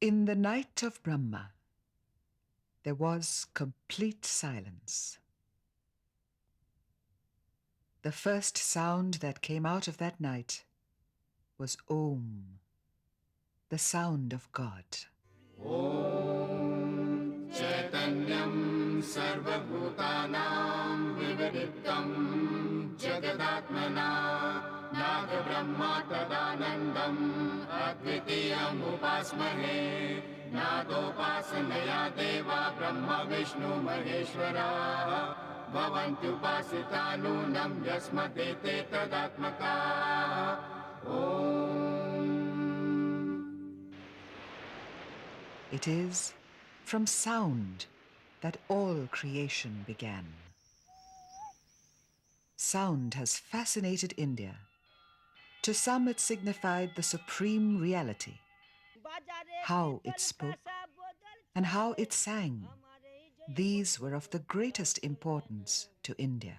In the night of Brahma, there was complete silence. The first sound that came out of that night was Om, the sound of God. Om Chaitanyam Sarvabhutanam Vividittam Jagadatmana Naga Brahma Tadanandam Advitiyam Upasmahe Nadopasanaya Deva Brahma Vishnu Maheshwara Bhavantyupasitanunam Yasmadete Tadatmaka Om. It is from sound that all creation began. Sound has fascinated India. To some it signified the supreme reality, how it spoke and how it sang. These were of the greatest importance to India.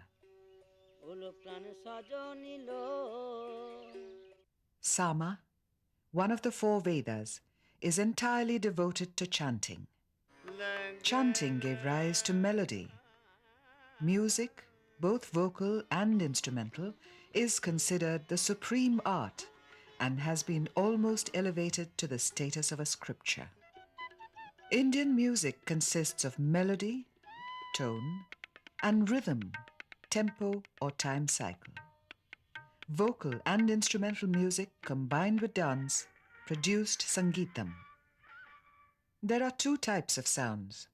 Sama, one of the four Vedas, is entirely devoted to chanting. Chanting gave rise to melody. Music, both vocal and instrumental, is considered the supreme art and has been almost elevated to the status of a scripture. Indian music consists of melody, tone, and rhythm, tempo or time cycle. Vocal and instrumental music combined with dance produced Sangeetam. There are two types of sounds.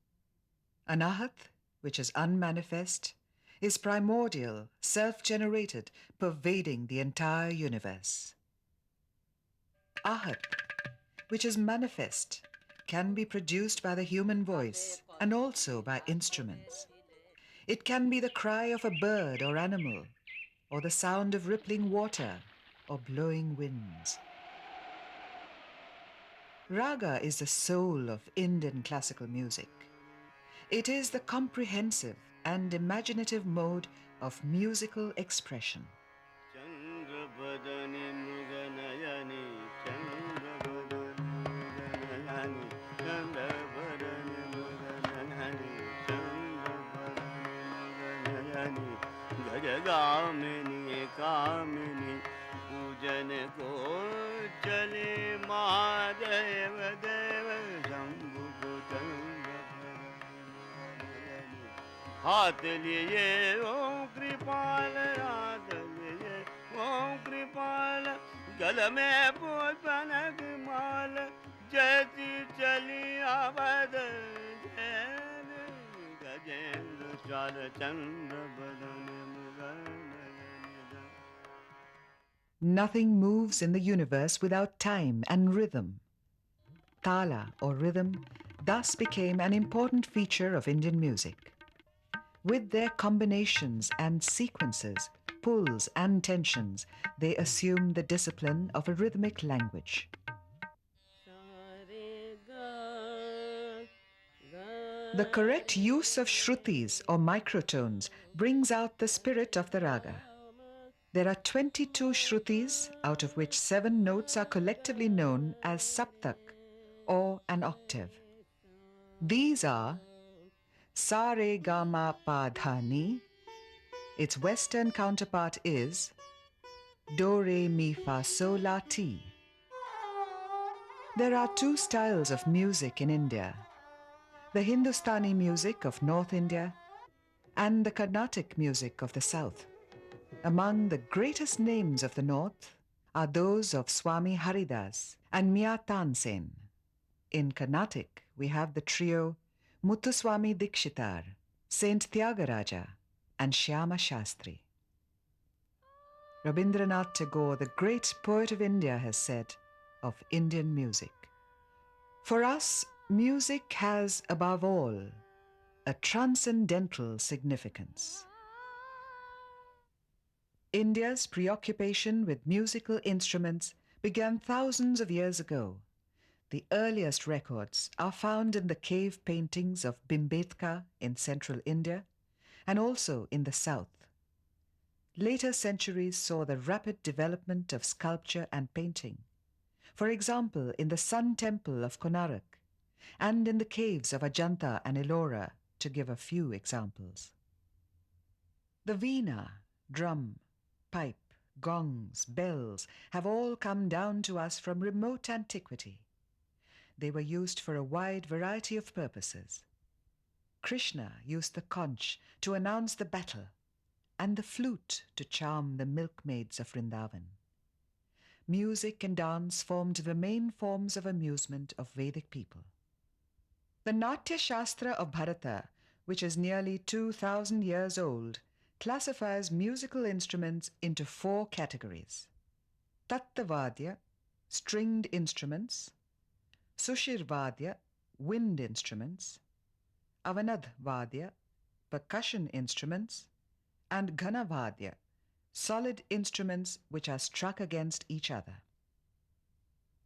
Anahat, which is unmanifest, is primordial, self-generated, pervading the entire universe. Ahat, which is manifest, can be produced by the human voice and also by instruments. It can be the cry of a bird or animal, or the sound of rippling water or blowing winds. Raga is the soul of Indian classical music. It is the comprehensive and imaginative mode of musical expression. पूजन को चले महादेव देव शंभु को हाथ लिए ओम कृपाल हाथ लिए ओम कृपाल गल में पुष्पनक माल जैसी चली अवध गजेंद्र चाल चंद्र बदन Nothing moves in the universe without time and rhythm. Tala or rhythm thus became an important feature of Indian music. With their combinations and sequences, pulls and tensions, they assume the discipline of a rhythmic language. The correct use of shrutis or microtones brings out the spirit of the raga. There are 22 shrutis, out of which 7 notes are collectively known as saptak, or an octave. These are Sa Re Ga Ma Pa Dha Ni. Its Western counterpart is Do Re Mi Fa So La Ti. There are 2 styles of music in India: the Hindustani music of North India and the Carnatic music of the South. Among the greatest names of the North are those of Swami Haridas and Mia Tansen. In Carnatic, we have the trio Muthuswami Dikshitar, Saint Tyagaraja, and Shyama Shastri. Rabindranath Tagore, the great poet of India, has said of Indian music, "For us, music has, above all, a transcendental significance." India's preoccupation with musical instruments began thousands of years ago. The earliest records are found in the cave paintings of Bhimbetka in central India and also in the south. Later centuries saw the rapid development of sculpture and painting. For example, in the Sun Temple of Konarak, and in the caves of Ajanta and Ellora, to give a few examples. The veena, drum, pipe, gongs, bells have all come down to us from remote antiquity. They were used for a wide variety of purposes. Krishna used the conch to announce the battle, and the flute to charm the milkmaids of Vrindavan. Music and dance formed the main forms of amusement of Vedic people. The Natya Shastra of Bharata, which is nearly 2,000 years old, classifies musical instruments into 4 categories: Tattavadya, stringed instruments; Sushirvadya, wind instruments; Avanadvadya, percussion instruments; and Ghanavadya, solid instruments which are struck against each other.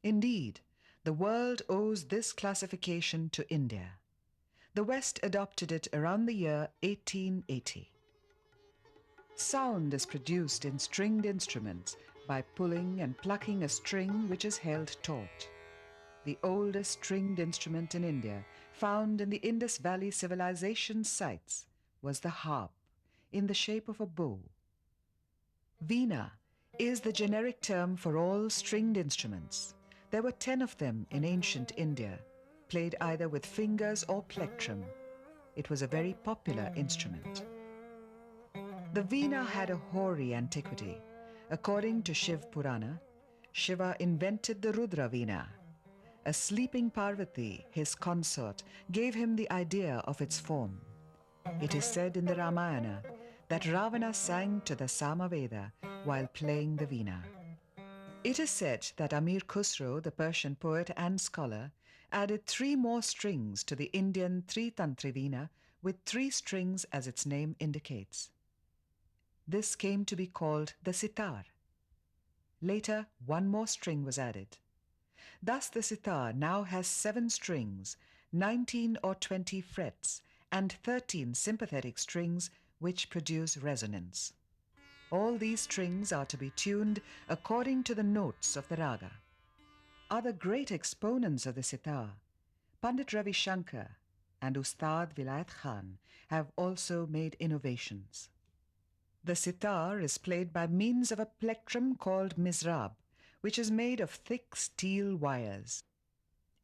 Indeed, the world owes this classification to India. The West adopted it around the year 1880. Sound is produced in stringed instruments by pulling and plucking a string which is held taut. The oldest stringed instrument in India, found in the Indus Valley civilization sites, was the harp, in the shape of a bow. Veena is the generic term for all stringed instruments. There were 10 of them in ancient India, played either with fingers or plectrum. It was a very popular instrument. The veena had a hoary antiquity. According to Shiv Purana, Shiva invented the Rudra veena. A sleeping Parvati, his consort, gave him the idea of its form. It is said in the Ramayana that Ravana sang to the Samaveda while playing the veena. It is said that Amir Khusro, the Persian poet and scholar, added 3 more strings to the Indian Tritantri veena, with 3 strings as its name indicates. This came to be called the Sitar. Later, 1 more string was added. Thus the sitar now has 7 strings, 19 or 20 frets, and 13 sympathetic strings which produce resonance. All these strings are to be tuned according to the notes of the raga. Other great exponents of the sitar, Pandit Ravi Shankar and Ustad Vilayat Khan, have also made innovations. The sitar is played by means of a plectrum called mizrab, which is made of thick steel wires.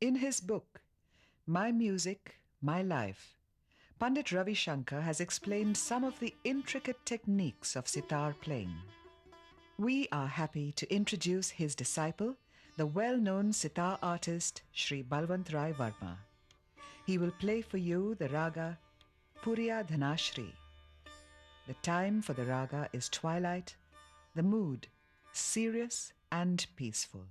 In his book, My Music, My Life, Pandit Ravi Shankar has explained some of the intricate techniques of sitar playing. We are happy to introduce his disciple, the well-known sitar artist Sri Balwant Rai Varma. He will play for you the raga Puriya Dhanashri. The time for the raga is twilight, the mood serious and peaceful.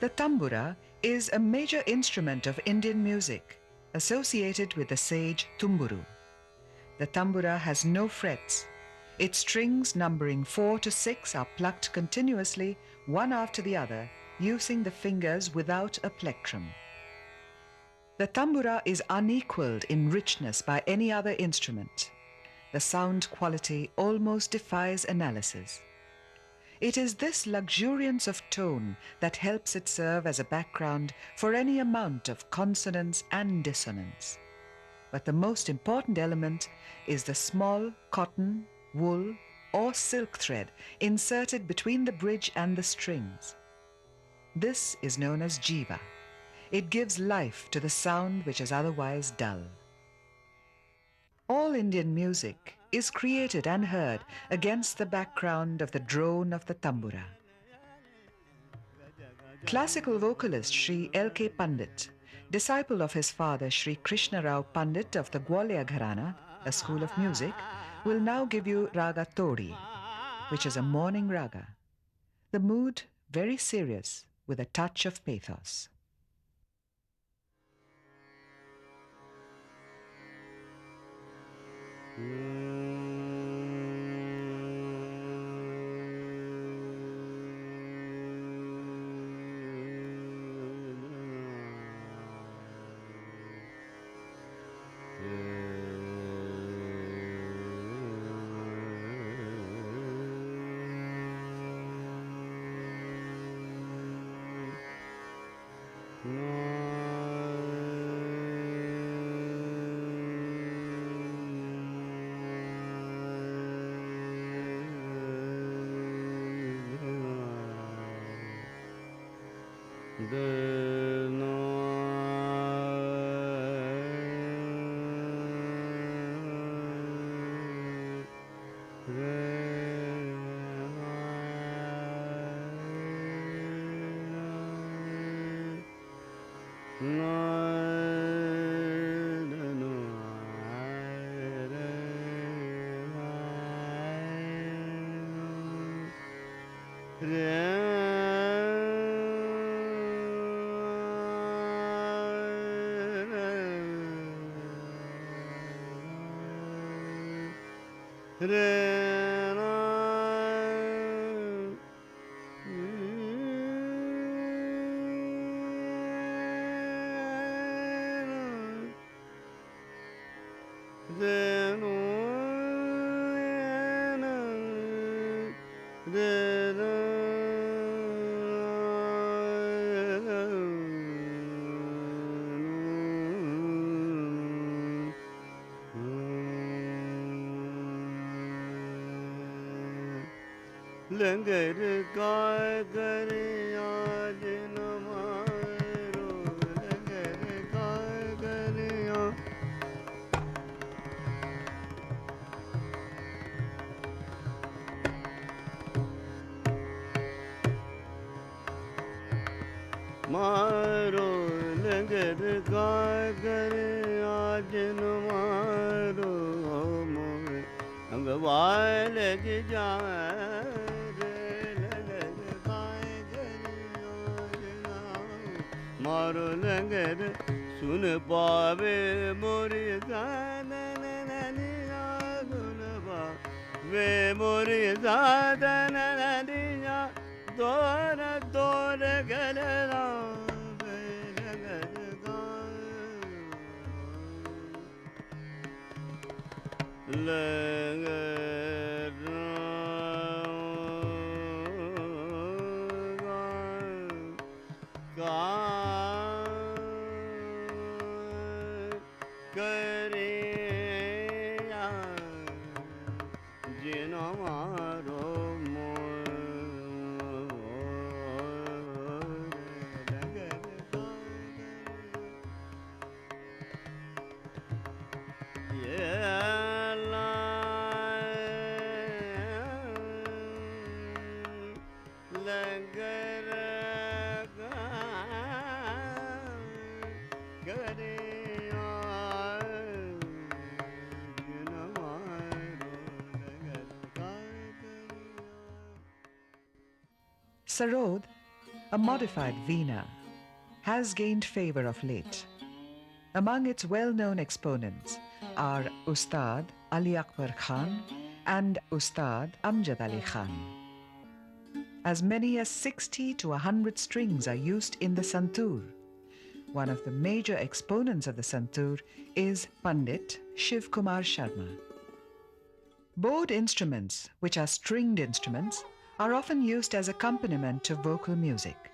The tambura is a major instrument of Indian music, associated with the sage Tumburu. The tambura has no frets. Its strings, numbering 4 to 6, are plucked continuously, one after the other, using the fingers without a plectrum. The tambura is unequaled in richness by any other instrument. The sound quality almost defies analysis. It is this luxuriance of tone that helps it serve as a background for any amount of consonance and dissonance. But the most important element is the small cotton, wool, or silk thread inserted between the bridge and the strings. This is known as jiva. It gives life to the sound which is otherwise dull. All Indian music is created and heard against the background of the drone of the tambura. Classical vocalist Sri L.K. Pundit, disciple of his father Sri Krishna Rao Pundit of the Gwalior Gharana, a school of music, will now give you Raga Todi, which is a morning raga. The mood very serious with a touch of pathos. लंगर का करे आज नमारो लंगर का करे मारो लंगर का करे आज नमारो मोरे अंगवाल के जाए मारो लंगर सुन पावे मोरी साधन नदिया सुन पावे मोरी साधन नदिया तोर तोर गलरा लंगर लंगर Sarod, a modified veena, has gained favor of late. Among its well-known exponents are Ustad Ali Akbar Khan and Ustad Amjad Ali Khan. As many as 60 to 100 strings are used in the santoor. One of the major exponents of the santoor is Pundit Shiv Kumar Sharma. Bowed instruments, which are stringed instruments, are often used as accompaniment to vocal music.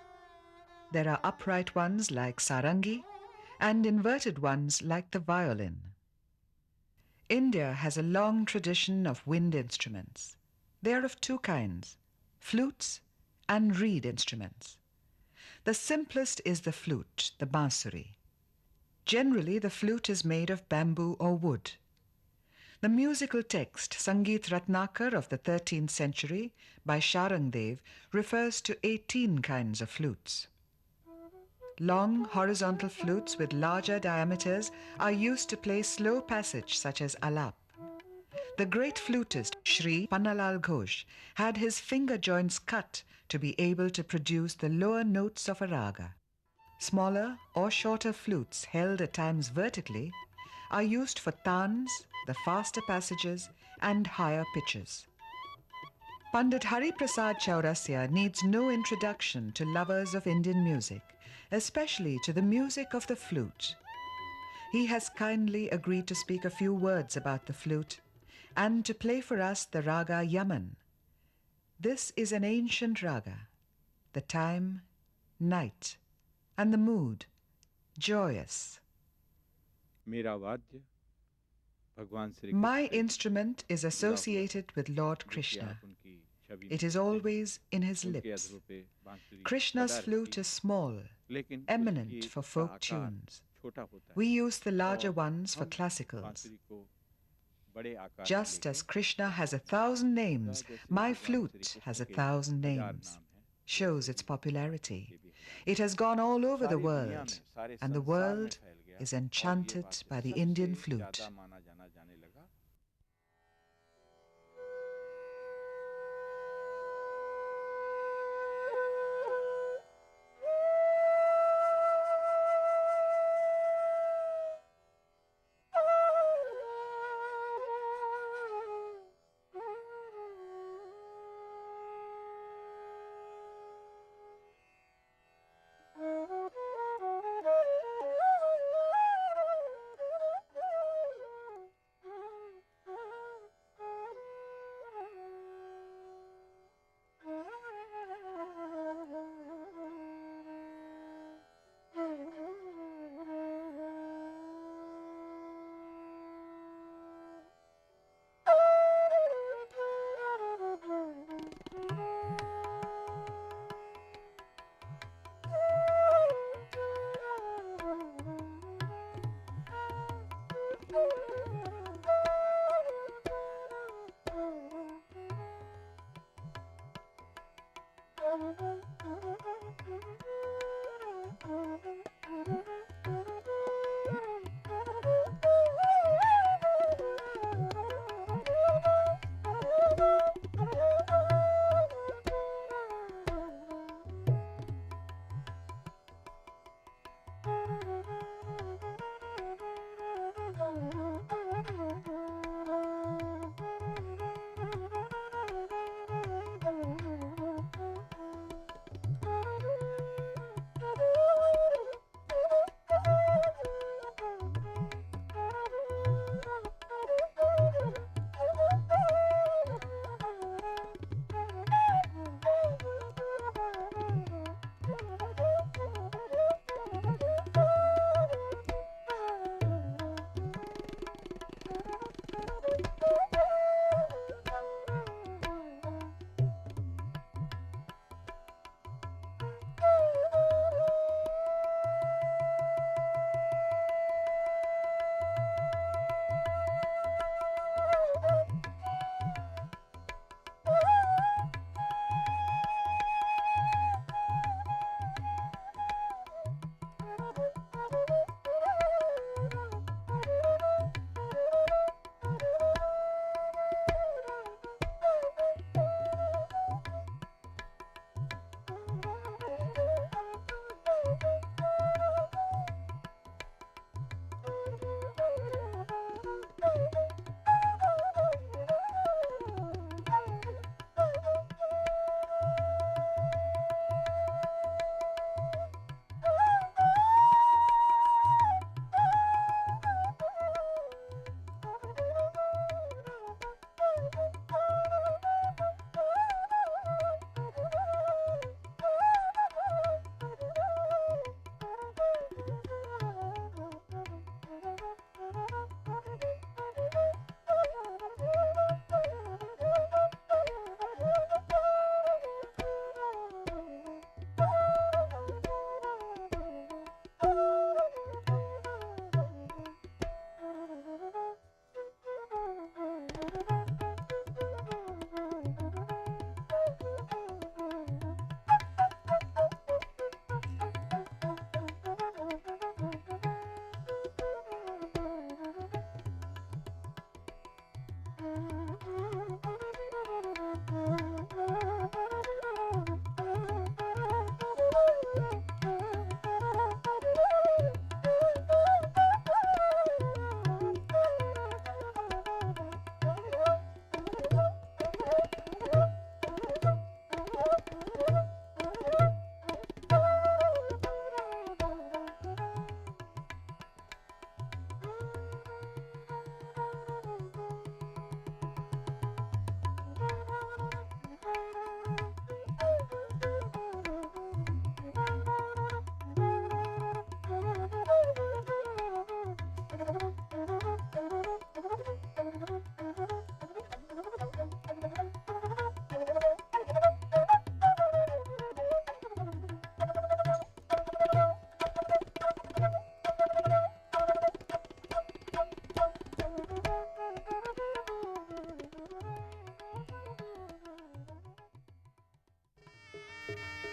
There are upright ones like sarangi and inverted ones like the violin. India has a long tradition of wind instruments. They are of two kinds, flutes and reed instruments. The simplest is the flute, the bansuri. Generally, the flute is made of bamboo or wood. The musical text Sangeet Ratnakar of the 13th century by Sharangdev refers to 18 kinds of flutes. Long horizontal flutes with larger diameters are used to play slow passage such as alap. The great flutist Sri Pannalal Ghosh had his finger joints cut to be able to produce the lower notes of a raga. Smaller or shorter flutes held at times vertically are used for tans, the faster passages, and higher pitches. Pandit Hariprasad Chausaria needs no introduction to lovers of Indian music, especially to the music of the flute. He has kindly agreed to speak a few words about the flute and to play for us the raga Yaman. This is an ancient raga, the time, night, and the mood, joyous. My instrument is associated with Lord Krishna. It is always in his lips. Krishna's flute is small, eminent for folk tunes. We use the larger ones for classicals. Just as Krishna has 1,000 names, my flute has 1,000 names. Shows its popularity. It has gone all over the world, and the world is enchanted by the Indian flute.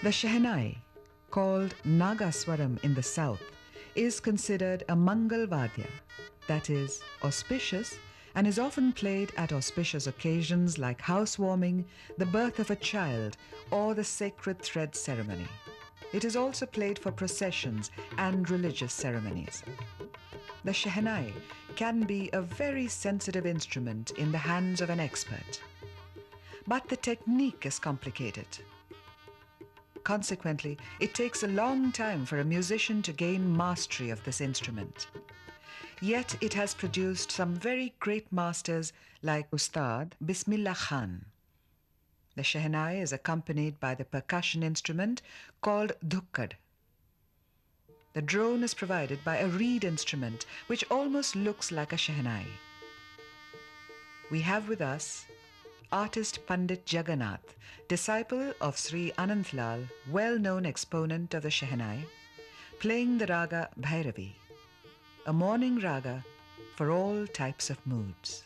The shahai, called Nagaswaram in the south, is considered a Mangal Vadya, that is, auspicious, and is often played at auspicious occasions like housewarming, the birth of a child, or the sacred thread ceremony. It is also played for processions and religious ceremonies. The shahai can be a very sensitive instrument in the hands of an expert, but the technique is complicated. Consequently, it takes a long time for a musician to gain mastery of this instrument. Yet it has produced some very great masters like Ustad Bismillah Khan. The shahai is accompanied by the percussion instrument called dhukkad. The drone is provided by a reed instrument which almost looks like a shahai. We have with us artist Pandit Jagannath, disciple of Sri Anantlal, well-known exponent of the shahai, playing the raga Bhairavi, a morning raga for all types of moods.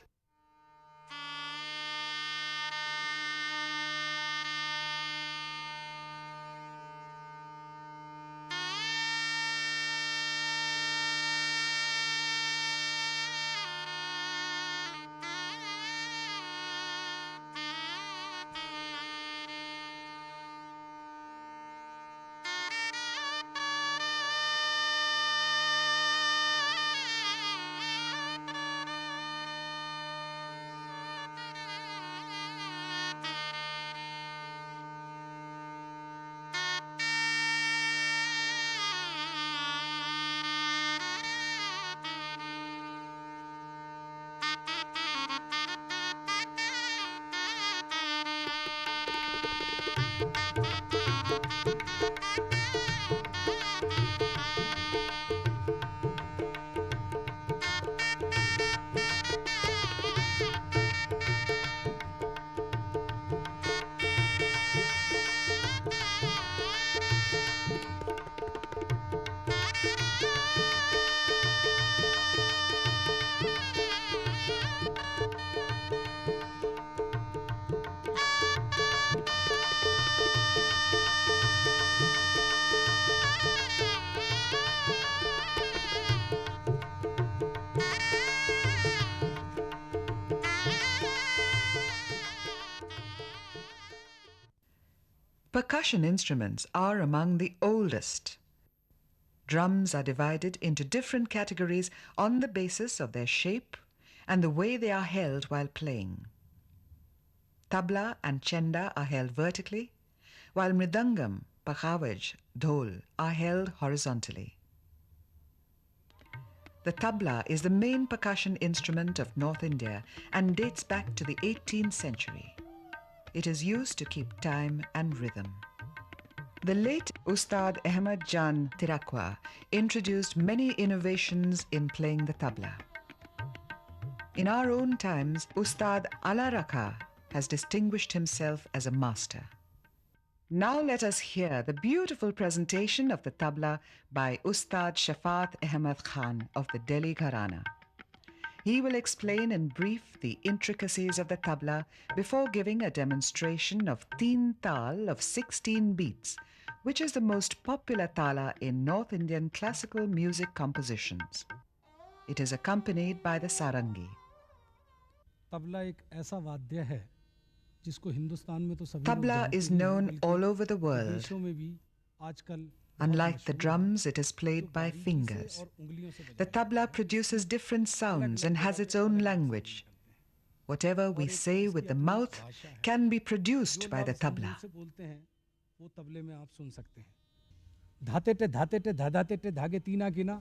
Percussion instruments are among the oldest. Drums are divided into different categories on the basis of their shape and the way they are held while playing. Tabla and chenda are held vertically, while mridangam, pakhavaj, dhol are held horizontally. The tabla is the main percussion instrument of North India and dates back to the 18th century. It is used to keep time and rhythm. The late Ustad Ahmad Jan Tirakwa introduced many innovations in playing the tabla. In our own times, Ustad Ala Rakha has distinguished himself as a master. Now let us hear the beautiful presentation of the tabla by Ustad Shafat Ahmad Khan of the Delhi Gharana. He will explain in brief the intricacies of the tabla before giving a demonstration of teen tal of 16 beats, which is the most popular tala in North Indian classical music compositions. It is accompanied by the sarangi. Tabla एक ऐसा वाद्य है जिसको हिंदुस्तान में तो सभी लोग Tabla जानते is ही हैं, known बल्कि all over the world. विदेशों में भी आजकल Unlike the drums, it is played by fingers. The tabla produces different sounds and has its own language. Whatever we say with the mouth can be produced by the tabla. वो तबले में आप सुन सकते हैं. धाते टे धाते टे धागे तीना कीना.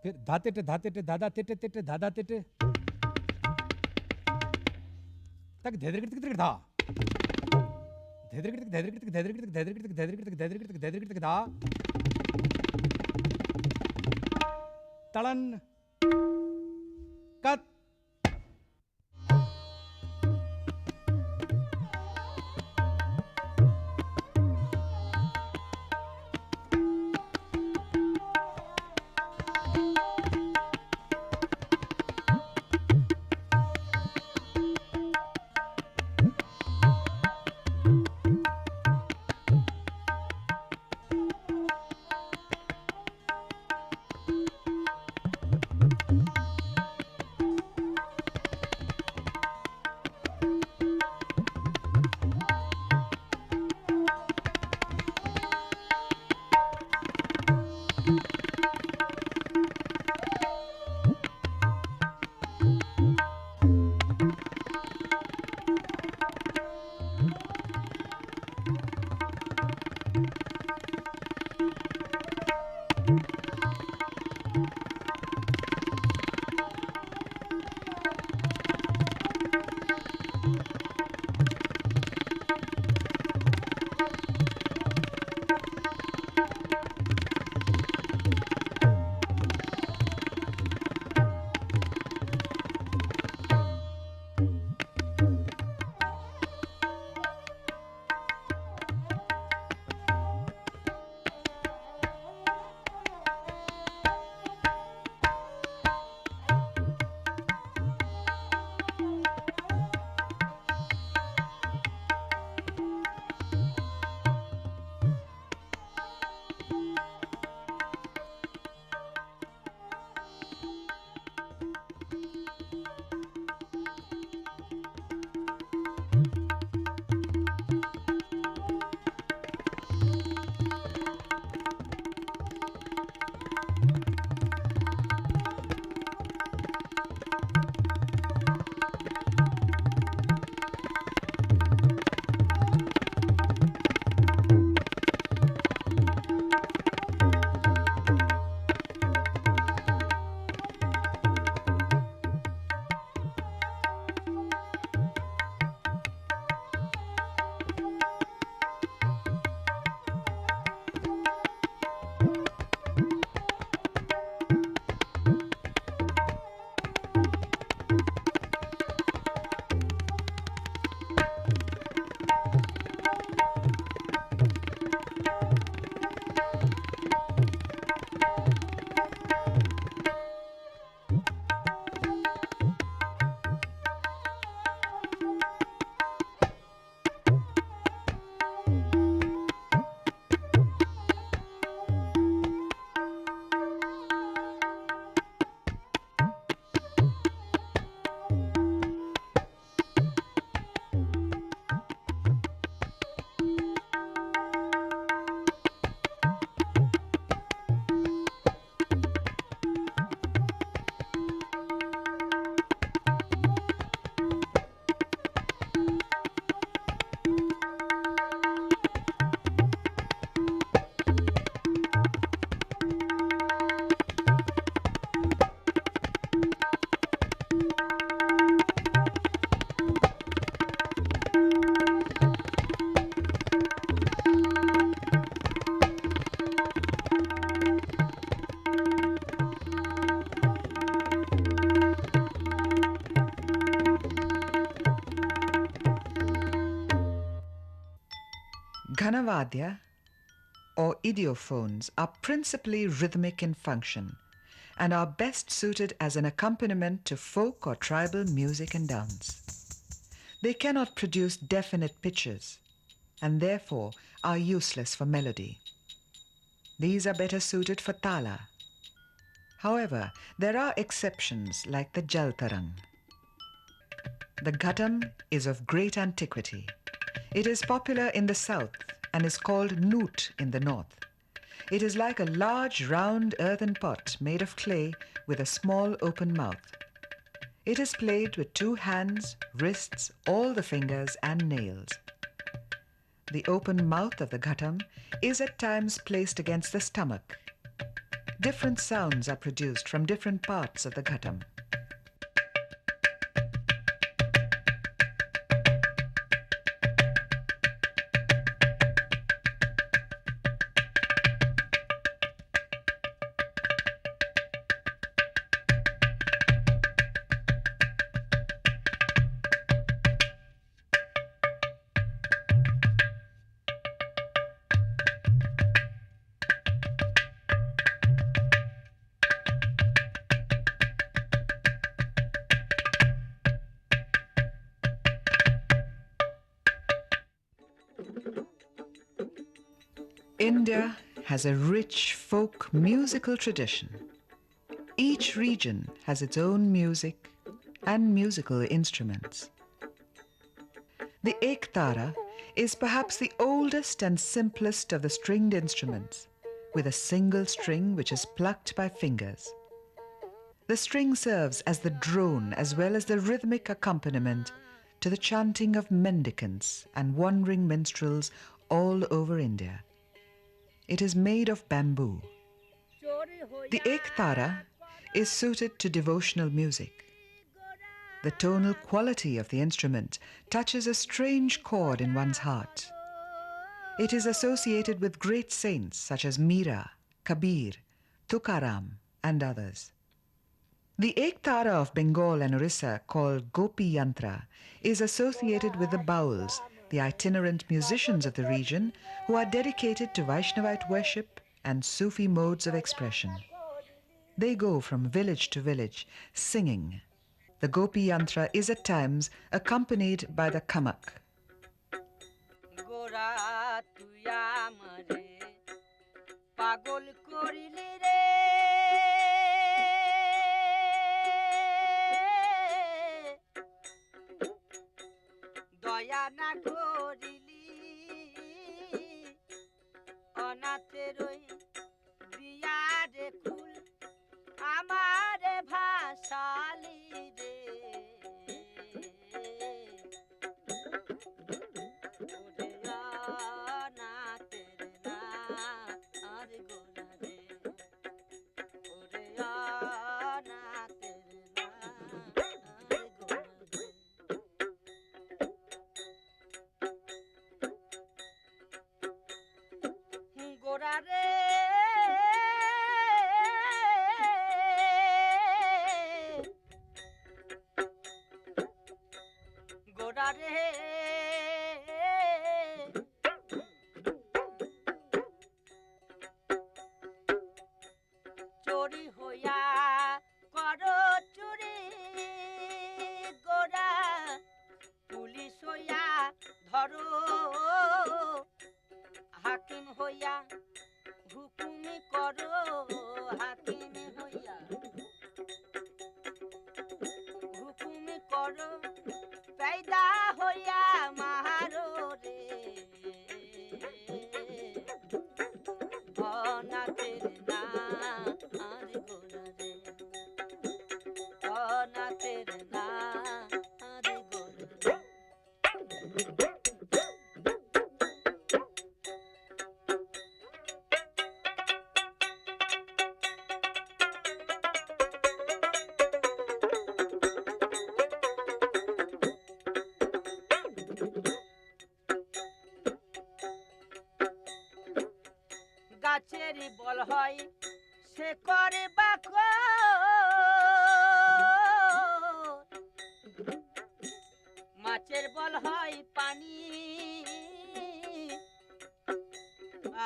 फिर धाते टे दादा टे दादा टे तक धेदर धा तड़न कत Ghanavadya or Idiophones are principally rhythmic in function and are best suited as an accompaniment to folk or tribal music and dance. They cannot produce definite pitches and therefore are useless for melody. These are better suited for tala. However, there are exceptions like the jaltarang. The ghatam is of great antiquity. It is popular in the south and is called nut in the north. It is like a large round earthen pot made of clay with a small open mouth. It is played with 2 hands, wrists, all the fingers and nails. The open mouth of the ghatam is at times placed against the stomach. Different sounds are produced from different parts of the ghatam. India has a rich folk musical tradition. Each region has its own music and musical instruments. The ektara is perhaps the oldest and simplest of the stringed instruments, with a single string which is plucked by fingers. The string serves as the drone as well as the rhythmic accompaniment to the chanting of mendicants and wandering minstrels all over India. It is made of bamboo. The ektara is suited to devotional music. The tonal quality of the instrument touches a strange chord in one's heart. It is associated with great saints such as Meera, Kabir, Tukaram, and others. The ektara of Bengal and Orissa, called Gopi Yantra, is associated with the Bauls, the itinerant musicians of the region who are dedicated to Vaishnavite worship and Sufi modes of expression. They go from village to village singing. The Gopi Yantra is at times accompanied by the kamak.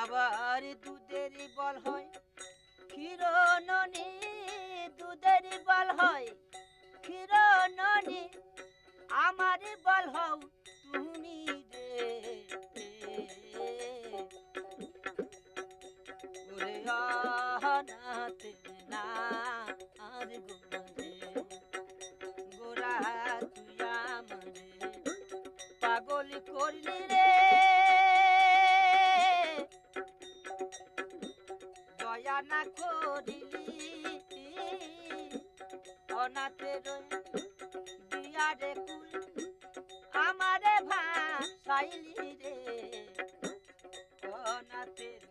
আবার দুধেরই বল হয় ক্ষীরননি দুধেরই বল হয় ক্ষীরননি আমারই বল হও তুমি রে ওরে অনাথে না আর গোরে গোরা তুই আমারে পাগল করলি রে দয়া না করিলি অনাথের দিয়ারে কুল আমারে ভাসাইলি রে অনাথের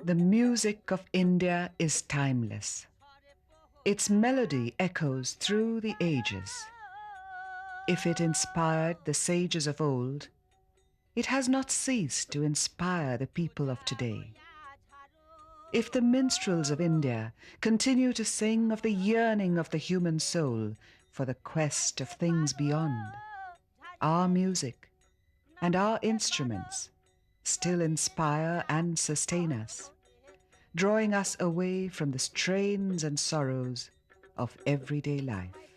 The music of India is timeless. Its melody echoes through the ages. If it inspired the sages of old, it has not ceased to inspire the people of today. If the minstrels of India continue to sing of the yearning of the human soul for the quest of things beyond, our music and our instruments still inspire and sustain us, drawing us away from the strains and sorrows of everyday life.